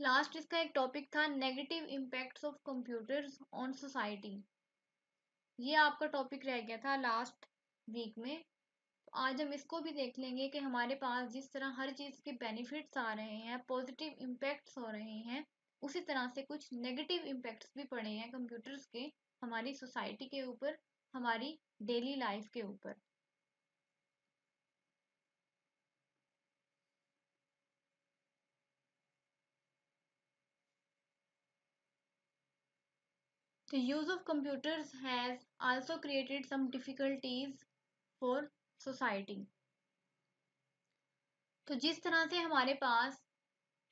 Last इसका एक topic था negative impacts of computers on society. ये आपका टॉपिक रह गया था लास्ट वीक में। तो आज हम इसको भी देख लेंगे कि हमारे पास जिस तरह हर चीज़ के बेनिफिट्स आ रहे हैं, पॉजिटिव इम्पैक्ट्स हो रहे हैं, उसी तरह से कुछ नेगेटिव इम्पैक्ट्स भी पड़े हैं कंप्यूटर्स के हमारी सोसाइटी के ऊपर, हमारी डेली लाइफ के ऊपर। The use of computers has also created some difficulties for society। तो जिस तरह से हमारे पास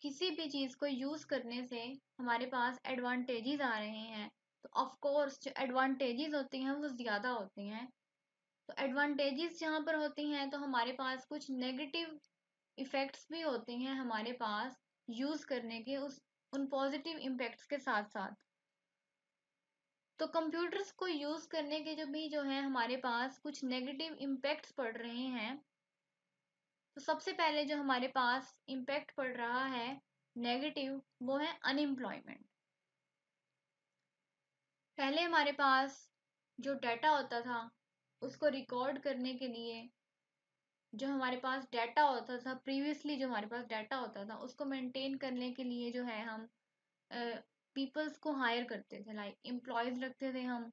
किसी भी चीज़ को यूज़ करने से हमारे पास एडवांटेजेस आ रहे हैं, तो ऑफ कोर्स जो एडवांटेजेस होती हैं वो ज़्यादा होती हैं। तो एडवांटेजेस जहाँ पर होती हैं तो हमारे पास कुछ नेगेटिव इफ़ेक्ट्स भी होते हैं हमारे पास यूज़ करने के उस उन पॉजिटिव इम्पैक्ट्स के साथ साथ। तो कंप्यूटर्स को यूज़ करने के जो है हमारे पास कुछ नेगेटिव इम्पैक्ट्स पड़ रहे हैं। तो सबसे पहले जो हमारे पास इम्पैक्ट पड़ रहा है नेगेटिव, वो है अनएम्प्लॉयमेंट। पहले हमारे पास जो डाटा होता था उसको रिकॉर्ड करने के लिए जो हमारे पास डाटा होता था, प्रीवियसली जो हमारे पास डाटा होता था उसको मेंटेन करने के लिए जो है हम पीपल्स को हायर करते थे, लाइक एम्प्लॉयज़ रखते थे हम।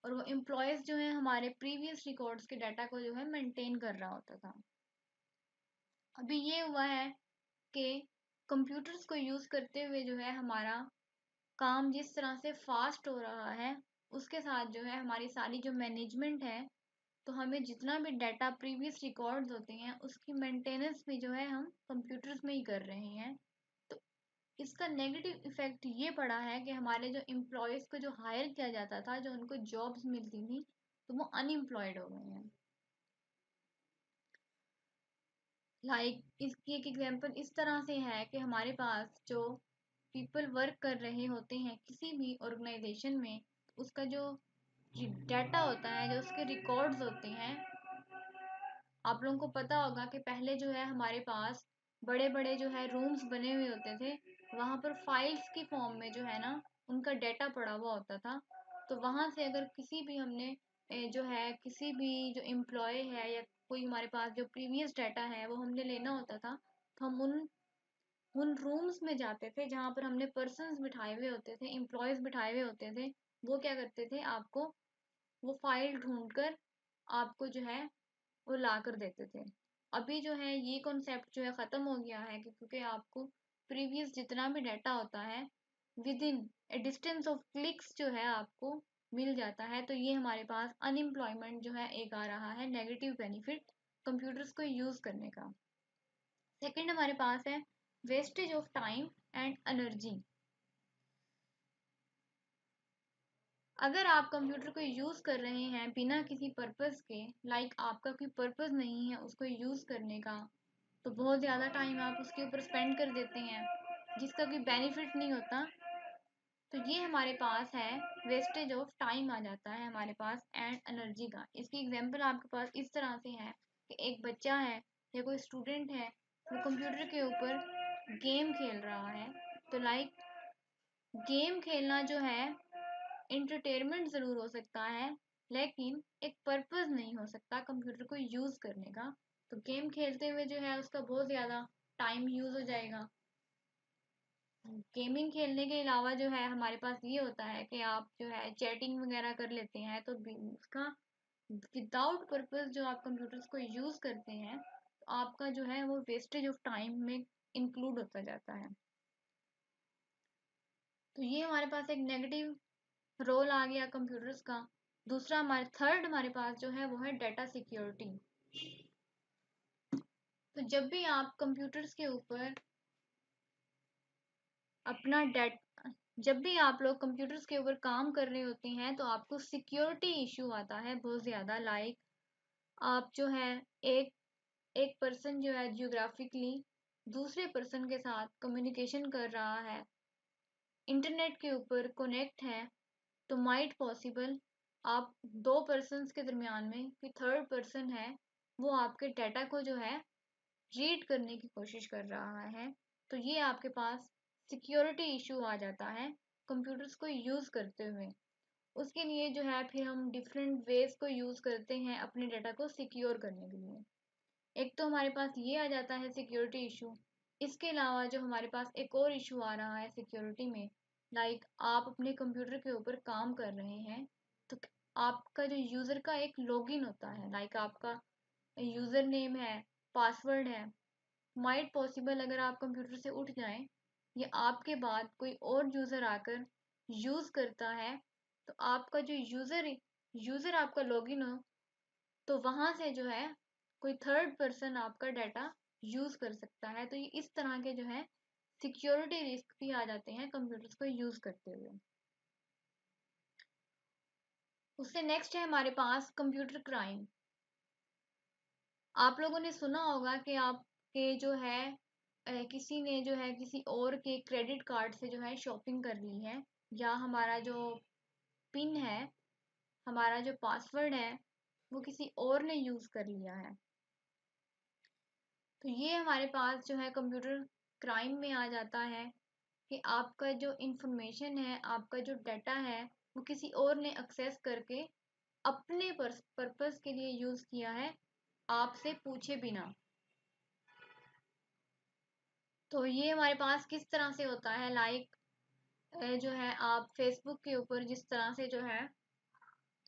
और वो एम्प्लॉयज़ जो है हमारे प्रीवियस रिकॉर्ड्स के डाटा को जो है मेंटेन कर रहा होता था। अभी ये हुआ है कि कंप्यूटर्स को यूज़ करते हुए जो है हमारा काम जिस तरह से फास्ट हो रहा है, उसके साथ जो है हमारी सारी जो मैनेजमेंट है, तो हमें जितना भी डाटा प्रीवियस रिकॉर्ड्स होते हैं उसकी मेंटेनेंस भी जो है हम कंप्यूटर्स में ही कर रहे हैं। तो इसका नेगेटिव इफेक्ट ये पड़ा है कि हमारे जो एम्प्लॉयज़ को जो हायर किया जाता था, जो उनको जॉब्स मिलती थी, तो वो अनएम्प्लॉयड हो गए हैं। इसकी एक एग्जांपल इस तरह से है कि हमारे पास जो पीपल वर्क कर रहे होते हैं किसी भी ऑर्गेनाइजेशन में, उसका जो डाटा होता है, जो उसके रिकॉर्ड्स होते हैं, आप लोगों को पता होगा कि पहले जो है हमारे पास बड़े बड़े जो है रूम्स बने हुए होते थे, वहाँ पर फाइल्स की फॉर्म में जो है ना उनका डाटा पड़ा हुआ होता था। तो वहाँ से अगर किसी भी हमने जो है किसी भी जो एम्प्लॉय है या कोई हमारे पास जो प्रीवियस डाटा है वो हमने लेना होता था, तो हम उन रूम्स में जाते थे जहाँ पर हमने पर्सन्स बिठाए हुए होते थे, एम्प्लॉयज़ बिठाए हुए होते थे। वो क्या करते थे, आपको वो फाइल ढूंढ कर आपको जो है वो ला कर देते थे। अभी जो है ये कॉन्सेप्ट जो है ख़त्म हो गया है क्योंकि आपको प्रीवियस जितना भी डाटा होता है with in A distance of clicks जो है आपको मिल जाता है। तो ये हमारे पास अनएम्प्लॉयमेंट जो है एक आ रहा है नेगेटिव बेनिफिट कंप्यूटर्स को यूज़ करने का। सेकंड हमारे पास है wastage of time and energy. अगर आप कंप्यूटर को यूज़ कर रहे हैं बिना किसी पर्पस के, लाइक आपका कोई पर्पस नहीं है उसको यूज़ करने का, तो बहुत ज़्यादा टाइम आप उसके ऊपर स्पेंड कर देते हैं जिसका कोई बेनिफिट नहीं होता, तो ये हमारे पास है वेस्टेज ऑफ टाइम आ जाता है हमारे पास एंड एनर्जी का। इसकी एग्जांपल आपके पास इस तरह से है कि एक बच्चा है या कोई स्टूडेंट है, वो कंप्यूटर के ऊपर गेम खेल रहा है। तो लाइक गेम खेलना जो है एंटरटेनमेंट ज़रूर हो सकता है, लेकिन एक पर्पस नहीं हो सकता कंप्यूटर को यूज़ करने का। तो गेम खेलते हुए जो है उसका बहुत ज़्यादा टाइम यूज़ हो जाएगा। गेमिंग खेलने के अलावा जो है हमारे पास ये होता है कि आप जो है चैटिंग वगैरह कर लेते हैं, तो उसका विदाउट पर्पस जो आप कंप्यूटर्स को यूज़ करते हैं, तो आपका जो है वो वेस्टेज ऑफ टाइम में इंक्लूड होता जाता है। तो ये हमारे पास एक नेगेटिव रोल आ गया कंप्यूटर्स का। दूसरा हमारे थर्ड हमारे पास जो है वो है डाटा सिक्योरिटी। तो जब भी आप कंप्यूटर्स के ऊपर अपना डेट जब भी आप लोग कंप्यूटर्स के ऊपर काम कर रहे होते हैं तो आपको सिक्योरिटी इशू आता है बहुत ज़्यादा। लाइक आप जो है एक एक पर्सन जो है जियोग्राफिकली दूसरे पर्सन के साथ कम्युनिकेशन कर रहा है, इंटरनेट के ऊपर कनेक्ट है, तो माइट पॉसिबल आप दो पर्सन्स के दरमियान में कोई थर्ड पर्सन है, वो आपके डाटा को जो है रीड करने की कोशिश कर रहा है। तो ये आपके पास सिक्योरिटी इशू आ जाता है कंप्यूटर्स को यूज़ करते हुए। उसके लिए जो है फिर हम डिफरेंट वेज को यूज़ करते हैं अपने डाटा को सिक्योर करने के लिए। एक तो हमारे पास ये आ जाता है सिक्योरिटी इशू। इसके अलावा जो हमारे पास एक और इशू आ रहा है सिक्योरिटी में, लाइक आप अपने कंप्यूटर के ऊपर काम कर रहे हैं, तो आपका जो यूज़र का एक लॉगिन होता है, लाइक आपका यूज़र नेम है, पासवर्ड है, माइट पॉसिबल अगर आप कंप्यूटर से उठ जाएं या आपके बाद कोई और यूज़र आकर यूज़ करता है, तो आपका जो यूज़र आपका लॉगिन हो, तो वहाँ से जो है कोई थर्ड पर्सन आपका डाटा यूज़ कर सकता है। तो ये इस तरह के जो है सिक्योरिटी रिस्क भी आ जाते हैं कंप्यूटर्स को यूज़ करते हुए। उससे नेक्स्ट है हमारे पास कंप्यूटर क्राइम। आप लोगों ने सुना होगा कि आपके जो है किसी ने जो है किसी और के क्रेडिट कार्ड से जो है शॉपिंग कर ली है, या हमारा जो पिन है, हमारा जो पासवर्ड है, वो किसी और ने यूज़ कर लिया है। तो ये हमारे पास जो है कंप्यूटर क्राइम में आ जाता है कि आपका जो इंफॉर्मेशन है, आपका जो डाटा है, वो किसी और ने एक्सेस करके अपने पर्पस के लिए यूज़ किया है, आपसे पूछे बिना। तो ये हमारे पास किस तरह से होता है, लाइक जो है आप फेसबुक के ऊपर जिस तरह से जो है,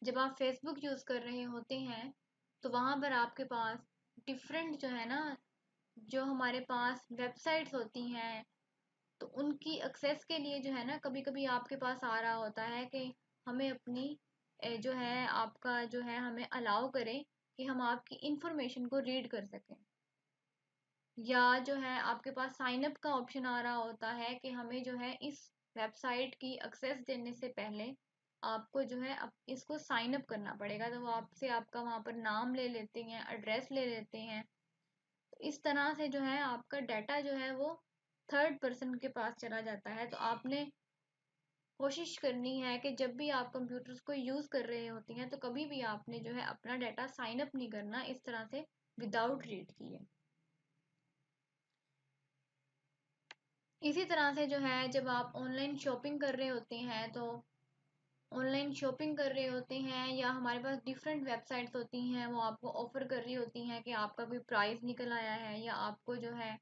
जब आप फेसबुक यूज़ कर रहे होते हैं, तो वहाँ पर आपके पास डिफरेंट जो है ना, जो हमारे पास वेबसाइट्स होती हैं, तो उनकी एक्सेस के लिए जो है ना, कभी कभी आपके पास आ रहा होता है कि हमें अपनी जो है आपका जो है हमें अलाउ करें कि हम आपकी इंफॉर्मेशन को रीड कर सकें, या जो है आपके पास साइन अप का ऑप्शन आ रहा होता है कि हमें जो है इस वेबसाइट की एक्सेस देने से पहले आपको जो है इसको साइन अप करना पड़ेगा। तो वो आपसे आपका वहाँ पर नाम ले लेते हैं, एड्रेस ले लेते हैं। तो इस तरह से जो है आपका डाटा जो है वो थर्ड पर्सन के पास चला जाता है। तो आपने कोशिश करनी है कि जब भी आप कंप्यूटर्स को यूज़ कर रहे होती हैं, तो कभी भी आपने जो है अपना डाटा साइन अप नहीं करना इस तरह से विदाउट रीड किए। इसी तरह से जो है जब आप ऑनलाइन शॉपिंग कर रहे होते हैं, तो ऑनलाइन शॉपिंग कर रहे होते हैं या हमारे पास डिफरेंट वेबसाइट्स होती हैं, वो आपको ऑफर कर रही होती हैं कि आपका कोई प्राइस निकल आया है, या आपको जो है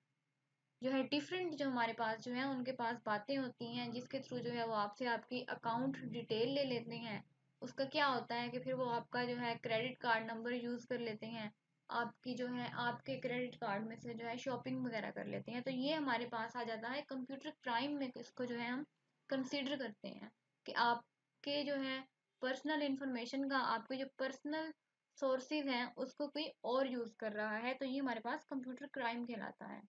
डिफरेंट जो हमारे पास जो है उनके पास बातें होती हैं जिसके थ्रू जो है वो आपसे आपकी अकाउंट डिटेल ले लेते हैं। उसका क्या होता है कि फिर वो आपका जो है क्रेडिट कार्ड नंबर यूज़ कर लेते हैं, आपकी जो है आपके क्रेडिट कार्ड में से जो है शॉपिंग वगैरह कर लेते हैं। तो ये हमारे पास आ जाता है कंप्यूटर क्राइम में, इसको जो है हम कंसीडर करते हैं कि आपके जो है पर्सनल इंफॉर्मेशन का, आपके जो पर्सनल सोर्सेज हैं उसको कोई और यूज़ कर रहा है। तो ये हमारे पास कंप्यूटर क्राइम कहलाता है।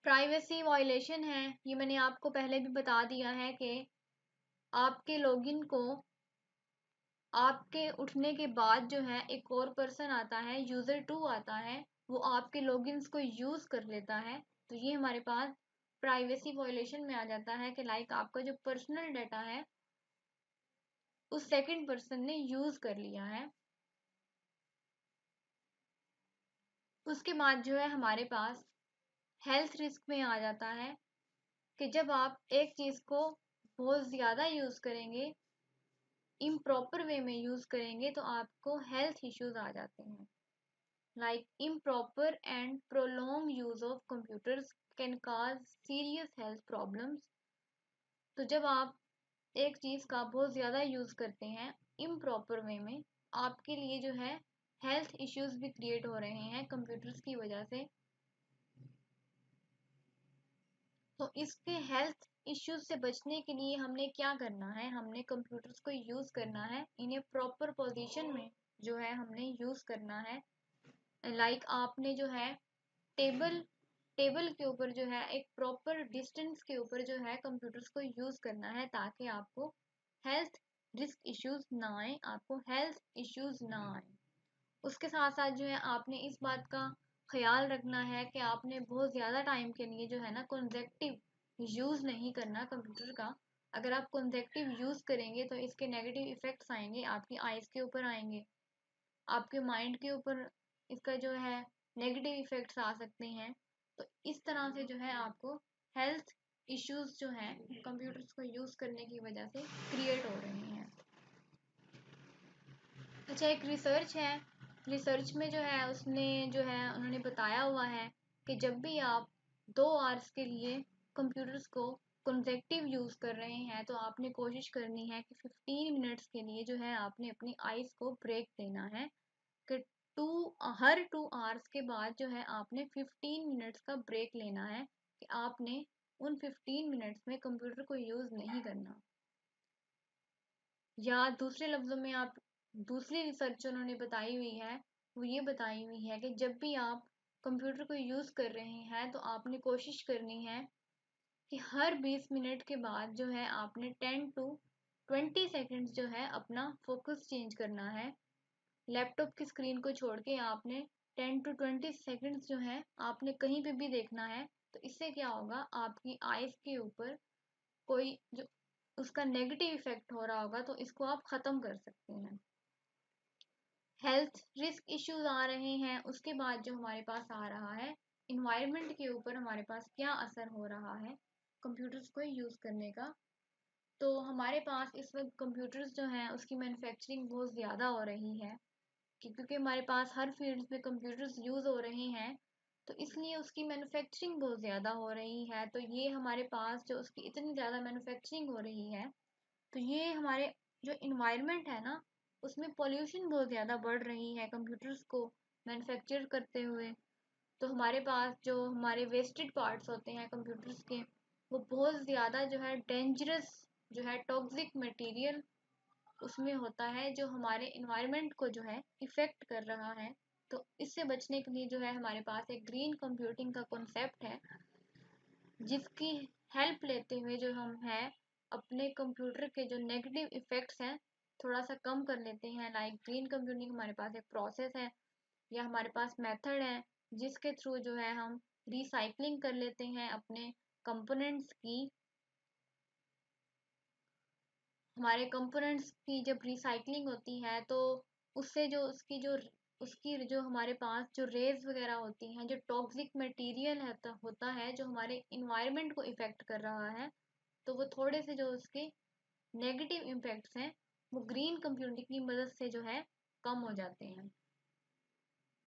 प्राइवेसी वायलेशन है, ये मैंने आपको पहले भी बता दिया है कि आपके लॉगिन को आपके उठने के बाद जो है एक और पर्सन आता है, यूज़र टू आता है, वो आपके लॉगिन्स को यूज़ कर लेता है। तो ये हमारे पास प्राइवेसी वायलेशन में आ जाता है कि लाइक आपका जो पर्सनल डाटा है उस सेकंड पर्सन ने यूज़ कर लिया है। उसके बाद जो है हमारे पास हेल्थ रिस्क में आ जाता है कि जब आप एक चीज़ को बहुत ज़्यादा यूज़ करेंगे, इम्प्रॉपर वे में यूज़ करेंगे, तो आपको हेल्थ इश्यूज आ जाते हैं। Like improper and prolong use of computers can cause serious health problems. तो जब आप एक चीज़ का बहुत ज़्यादा यूज़ करते हैं इम्प्रॉपर वे में, आपके लिए जो है हेल्थ इश्यूज भी क्रिएट हो रहे हैं कंप्यूटर्स की वजह से। तो इसके हेल्थ इश्यूज से बचने के लिए हमने क्या करना है, हमने कंप्यूटर्स को यूज़ करना है इन्हें प्रॉपर पोजीशन में जो है हमने यूज़ करना है। लाइक आपने जो है टेबल टेबल के ऊपर जो है एक प्रॉपर डिस्टेंस के ऊपर जो है कंप्यूटर्स को यूज़ करना है, ताकि आपको हेल्थ रिस्क इश्यूज ना आए, आपको हेल्थ इश्यूज ना आए। उसके साथ साथ जो है आपने इस बात का ख्याल रखना है कि आपने बहुत ज़्यादा टाइम के लिए जो है ना कंसेक्टिव यूज़ नहीं करना कंप्यूटर का। अगर आप कंसेक्टिव यूज़ करेंगे तो इसके नेगेटिव इफ़ेक्ट्स आएंगे, आपकी आइज़ के ऊपर आएंगे, आपके माइंड के ऊपर इसका जो है नेगेटिव इफेक्ट्स आ सकते हैं। तो इस तरह से जो है आपको हेल्थ इश्यूज जो हैं कंप्यूटर्स को यूज़ करने की वजह से क्रिएट हो रहे हैं। अच्छा, एक रिसर्च है, रिसर्च में जो है उसने जो है उन्होंने बताया हुआ है कि जब भी आप 2 आवर्स के लिए कंप्यूटर्स को कंसेक्टिव यूज़ कर रहे हैं तो आपने कोशिश करनी है कि 15 मिनट्स के लिए जो है आपने अपनी आइज़ को ब्रेक देना है, कि टू हर 2 आवर्स के बाद जो है आपने 15 मिनट्स का ब्रेक लेना है, कि आपने उन 15 मिनट्स में कंप्यूटर को यूज़ नहीं करना। या दूसरे लफ्ज़ों में आप, दूसरी रिसर्च जो उन्होंने बताई हुई है वो ये बताई हुई है कि जब भी आप कंप्यूटर को यूज़ कर रहे हैं तो आपने कोशिश करनी है कि हर 20 मिनट के बाद जो है आपने 10 to 20 सेकेंड्स जो है अपना फोकस चेंज करना है। लैपटॉप की स्क्रीन को छोड़ के आपने 10 to 20 सेकेंड्स जो है आपने कहीं पे भी देखना है। तो इससे क्या होगा, आपकी आइज़ के ऊपर कोई जो उसका नेगेटिव इफेक्ट हो रहा होगा तो इसको आप ख़त्म कर सकते हैं। हेल्थ रिस्क इश्यूज आ रहे हैं, उसके बाद जो हमारे पास आ रहा है इन्वायरमेंट के ऊपर हमारे पास क्या असर हो रहा है कंप्यूटर्स को यूज़ करने का। तो हमारे पास इस वक्त कंप्यूटर्स जो हैं उसकी मैन्युफैक्चरिंग बहुत ज़्यादा हो रही है, क्योंकि हमारे पास हर फील्ड में कंप्यूटर्स यूज़ हो रहे हैं तो इसलिए उसकी मैन्युफैक्चरिंग बहुत ज़्यादा हो रही है। तो ये हमारे पास जो उसकी इतनी ज़्यादा मैन्युफैक्चरिंग हो रही है तो ये हमारे जो इन्वायरमेंट है ना उसमें पॉल्यूशन बहुत ज़्यादा बढ़ रही है कंप्यूटर्स को मैन्युफैक्चर करते हुए। तो हमारे पास जो हमारे वेस्टेड पार्ट्स होते हैं कंप्यूटर्स के वो बहुत ज़्यादा जो है डेंजरस, जो है टॉक्सिक मटेरियल उसमें होता है जो हमारे इन्वायरमेंट को जो है इफ़ेक्ट कर रहा है। तो इससे बचने के लिए जो है हमारे पास एक ग्रीन कंप्यूटिंग का कॉन्सेप्ट है, जिसकी हेल्प लेते हुए जो हम हैं अपने कंप्यूटर के जो नेगेटिव इफ़ेक्ट्स हैं थोड़ा सा कम कर लेते हैं। लाइक ग्रीन कंप्यूटिंग हमारे पास एक प्रोसेस है या हमारे पास मेथड है जिसके थ्रू जो है हम रिसाइकलिंग कर लेते हैं अपने कंपोनेंट्स की। हमारे कंपोनेंट्स की जब रिसाइकलिंग होती है तो उससे जो उसकी जो हमारे पास जो रेज वगैरह होती हैं, जो टॉक्सिक मटेरियल होता है जो हमारे इन्वायरमेंट को इफ़ेक्ट कर रहा है, तो वो थोड़े से जो उसके नेगेटिव इम्पैक्ट्स हैं वो ग्रीन कंप्यूटिंग की मदद से जो है कम हो जाते हैं।